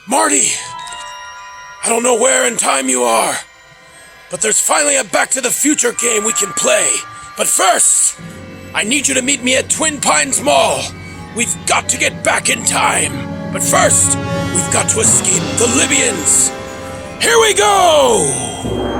Marty! I don't know where in time you are, but there's finally a Back to the Future game we can play. But first, I need you to meet me at Twin Pines Mall. We've got to get back in time. But first, we've got to escape the Libyans. Here we go!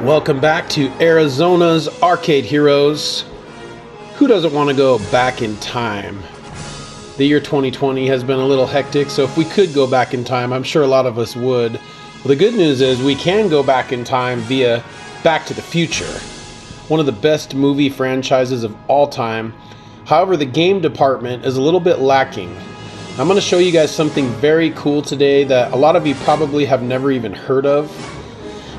Welcome back to Arizona's Arcade Heroes. Who doesn't want to go back in time? The year 2020 has been a little hectic, so if we could go back in time, I'm sure a lot of us would. Well, the good news is we can go back in time via Back to the Future, one of the best movie franchises of all time. However, the game department is a little bit lacking. I'm going to show you guys something very cool today that a lot of you probably have never even heard of.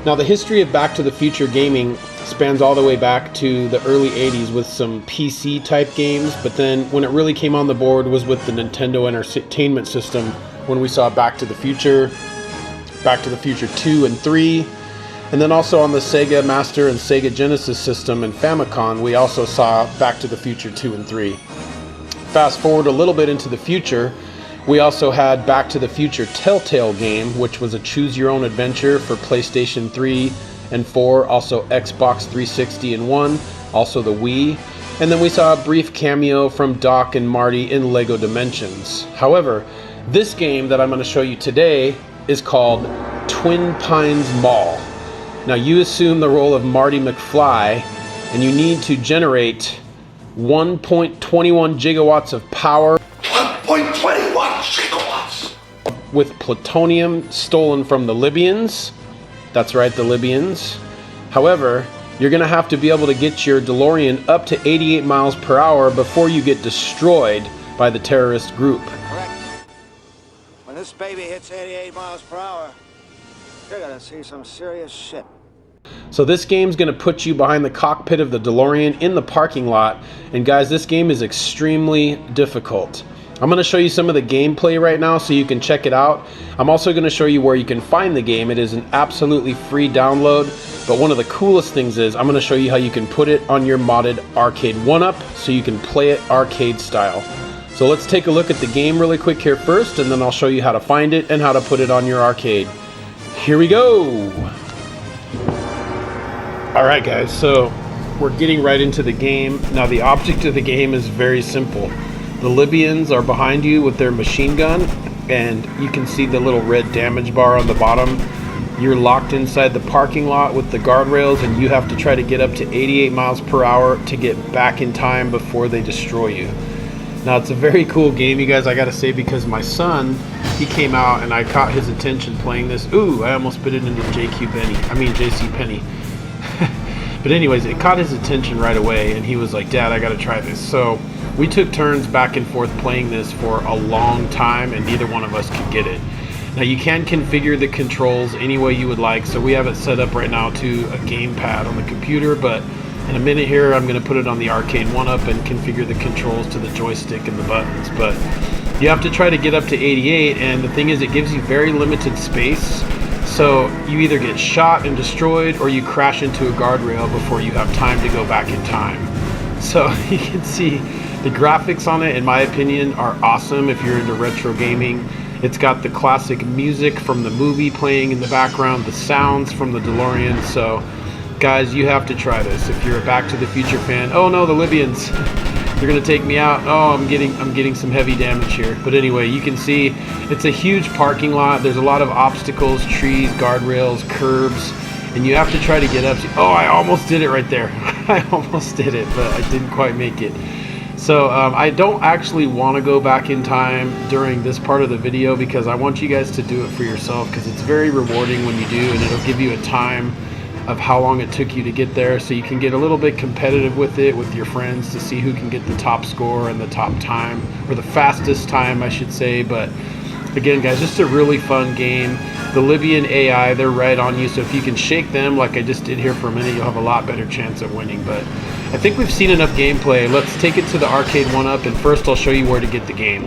Now, the history of Back to the Future gaming spans all the way back to the early 80s with some PC type games, but then when it really came on the board was with the Nintendo Entertainment System when we saw Back to the Future 2 and 3, and then also on the Sega Master and Sega Genesis system and Famicom we also saw Back to the Future 2 and 3. Fast forward a little bit into the future, we also had Back to the Future Telltale game, which was a choose-your-own adventure for PlayStation 3 and 4, also Xbox 360 and 1, also the Wii. And then we saw a brief cameo from Doc and Marty in Lego Dimensions. However, this game that I'm going to show you today is called Twin Pines Mall. Now, you assume the role of Marty McFly, and you need to generate 1.21 gigawatts of power. 1.21 gigawatts! With plutonium stolen from the Libyans. That's right, the Libyans. However, you're going to have to be able to get your DeLorean up to 88 miles per hour before you get destroyed by the terrorist group. Correct. When this baby hits 88 miles per hour, you're going to see some serious shit. So this game's going to put you behind the cockpit of the DeLorean in the parking lot. And guys, this game is extremely difficult. I'm going to show you some of the gameplay right now so you can check it out. I'm also going to show you where you can find the game. It is an absolutely free download. But one of the coolest things is I'm going to show you how you can put it on your modded ARCADE1UP so you can play it arcade style. So let's take a look at the game really quick here first, and then I'll show you how to find it and how to put it on your arcade. Here we go! Alright guys, so we're getting right into the game. Now the object of the game is very simple. The Libyans are behind you with their machine gun, and you can see the little red damage bar on the bottom. You're locked inside the parking lot with the guardrails, and you have to try to get up to 88 miles per hour to get back in time before they destroy you. Now it's a very cool game, you guys, I gotta say, because my son, he came out and I caught his attention playing this. Ooh, I almost put it into JC Penney. But anyways, it caught his attention right away, and he was like, Dad, I gotta try this. So we took turns back and forth playing this for a long time, and neither one of us could get it. Now you can configure the controls any way you would like, so we have it set up right now to a gamepad on the computer, but in a minute here I'm going to put it on the ARCADE1UP and configure the controls to the joystick and the buttons. But you have to try to get up to 88, and the thing is, it gives you very limited space. So you either get shot and destroyed, or you crash into a guardrail before you have time to go back in time. So you can see the graphics on it, in my opinion, are awesome if you're into retro gaming. It's got the classic music from the movie playing in the background, the sounds from the DeLorean. So guys, you have to try this if you're a Back to the Future fan. Oh no, the Libyans. They're gonna take me out. Oh, I'm getting some heavy damage here. But anyway, you can see it's a huge parking lot. There's a lot of obstacles, trees, guardrails, curbs, and you have to try to get up to. Oh, I almost did it right there. I almost did it, but I didn't quite make it. So I don't actually want to go back in time during this part of the video, because I want you guys to do it for yourself, because it's very rewarding when you do, and it'll give you a time of how long it took you to get there, so you can get a little bit competitive with it with your friends to see who can get the top score and the top time, or the fastest time I should say. But Again, guys, just a really fun game. The Libyan AI, they're right on you, so if you can shake them like I just did here for a minute, you'll have a lot better chance of winning. But I think we've seen enough gameplay. Let's take it to the ARCADE1UP, and first I'll show you where to get the game.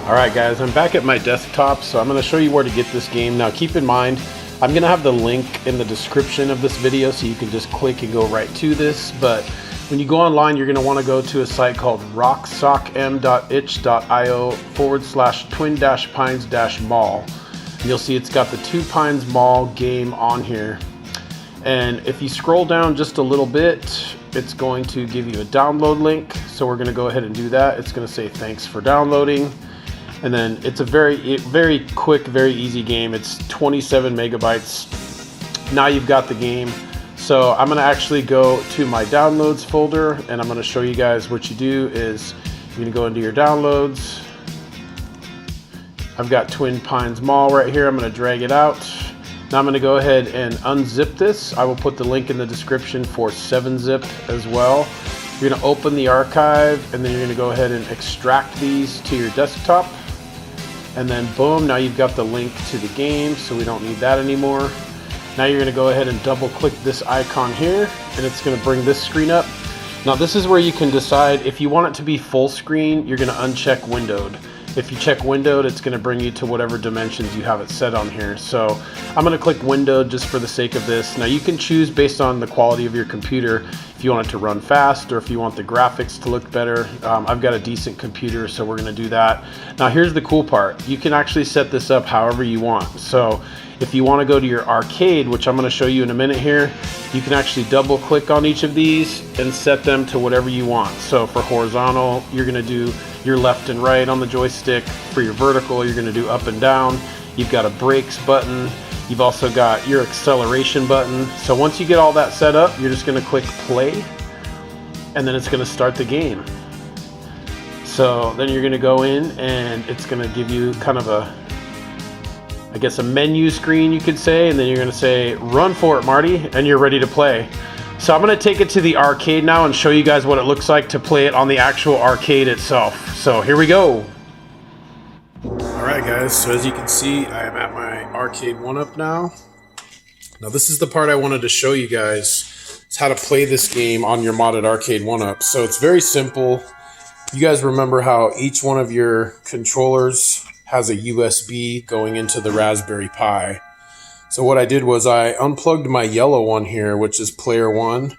Alright guys, I'm back at my desktop, so I'm going to show you where to get this game. Now keep in mind, I'm going to have the link in the description of this video, so you can just click and go right to this. But when you go online, you're going to want to go to a site called rocksocm.itch.io/twin-pines-mall. And you'll see it's got the Two Pines Mall game on here. And if you scroll down just a little bit, it's going to give you a download link. So we're going to go ahead and do that. It's going to say thanks for downloading. And then it's a very quick, very easy game. It's 27 megabytes. Now you've got the game. So I'm going to actually go to my downloads folder, and I'm going to show you guys what you do is you're going to go into your downloads. I've got Twin Pines Mall right here. I'm going to drag it out. Now I'm going to go ahead and unzip this. I will put the link in the description for 7-zip as well. You're going to open the archive, and then you're going to go ahead and extract these to your desktop. And then boom, now you've got the link to the game, so we don't need that anymore. Now you're going to go ahead and double click this icon here, and it's going to bring this screen up. Now this is where you can decide if you want it to be full screen. You're going to uncheck windowed. If you check windowed, it's going to bring you to whatever dimensions you have it set on here. So I'm going to click windowed just for the sake of this. Now you can choose based on the quality of your computer if you want it to run fast or if you want the graphics to look better. I've got a decent computer, so we're going to do that. Now here's the cool part. You can actually set this up however you want. So if you want to go to your arcade, which I'm going to show you in a minute here, you can actually double click on each of these and set them to whatever you want. So for horizontal, you're going to do your left and right on the joystick. For your vertical, you're going to do up and down. You've got a brakes button. You've also got your acceleration button. So once you get all that set up, you're just going to click play, and then it's going to start the game. So then you're going to go in, and it's going to give you kind of a, I guess, a menu screen, you could say, and then you're going to say run for it, Marty, and you're ready to play. So I'm going to take it to the arcade now and show you guys what it looks like to play it on the actual arcade itself. So here we go. Alright guys, so as you can see, I am at my ARCADE1UP now. Now this is the part I wanted to show you guys. It's how to play this game on your modded ARCADE1UP. So it's very simple. You guys remember how each one of your controllers has a USB going into the Raspberry Pi. So what I did was I unplugged my yellow one here, which is player 1.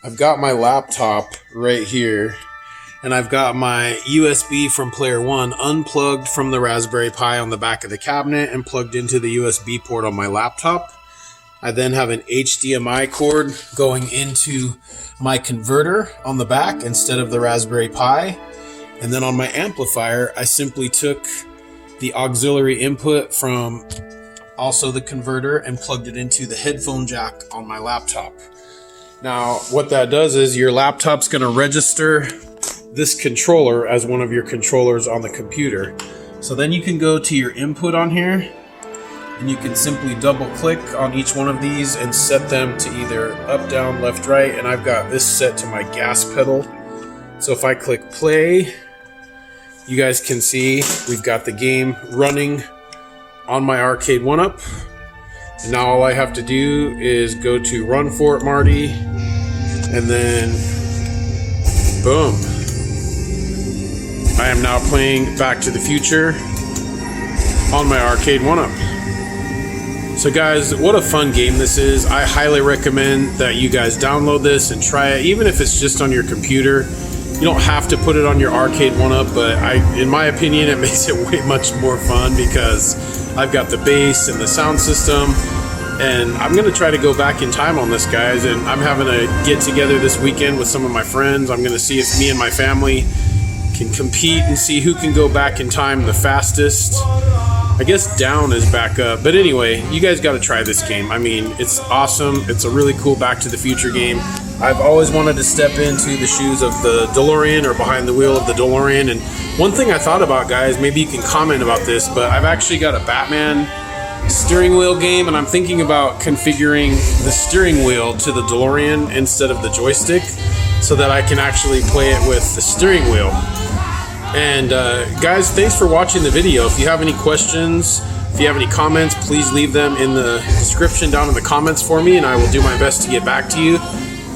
I've got my laptop right here, and I've got my USB from player 1 unplugged from the Raspberry Pi on the back of the cabinet and plugged into the USB port on my laptop. I then have an HDMI cord going into my converter on the back instead of the Raspberry Pi. And then on my amplifier, I simply took the auxiliary input from also the converter and plugged it into the headphone jack on my laptop. Now what that does is your laptop's going to register this controller as one of your controllers on the computer. So then you can go to your input on here, and you can simply double click on each one of these and set them to either up, down, left, right, and I've got this set to my gas pedal. So if I click play, you guys can see we've got the game running on my ARCADE1UP. And now all I have to do is go to run for it, Marty, and then boom. I am now playing Back to the Future on my ARCADE1UP. So guys, what a fun game this is. I highly recommend that you guys download this and try it, even if it's just on your computer. You don't have to put it on your ARCADE1UP, but in my opinion, it makes it way much more fun because I've got the bass and the sound system, and I'm going to try to go back in time on this, guys, and I'm having a get-together this weekend with some of my friends. I'm going to see if me and my family can compete and see who can go back in time the fastest. I guess down is back up, but anyway, you guys got to try this game. I mean, it's awesome. It's a really cool Back to the Future game. I've always wanted to step into the shoes of the DeLorean or behind the wheel of the DeLorean. And one thing I thought about, guys, maybe you can comment about this, but I've actually got a Batman steering wheel game, and I'm thinking about configuring the steering wheel to the DeLorean instead of the joystick so that I can actually play it with the steering wheel. And guys, thanks for watching the video. If you have any questions, if you have any comments, please leave them in the description down in the comments for me, and I will do my best to get back to you.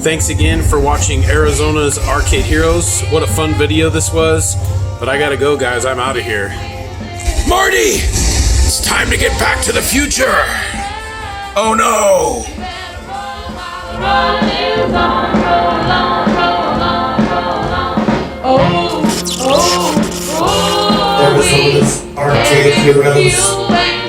Thanks again for watching Arizona's Arcade Heroes. What a fun video this was. But I gotta go, guys. I'm out of here. Marty! It's time to get back to the future! Oh no! Arizona's Arcade Heroes.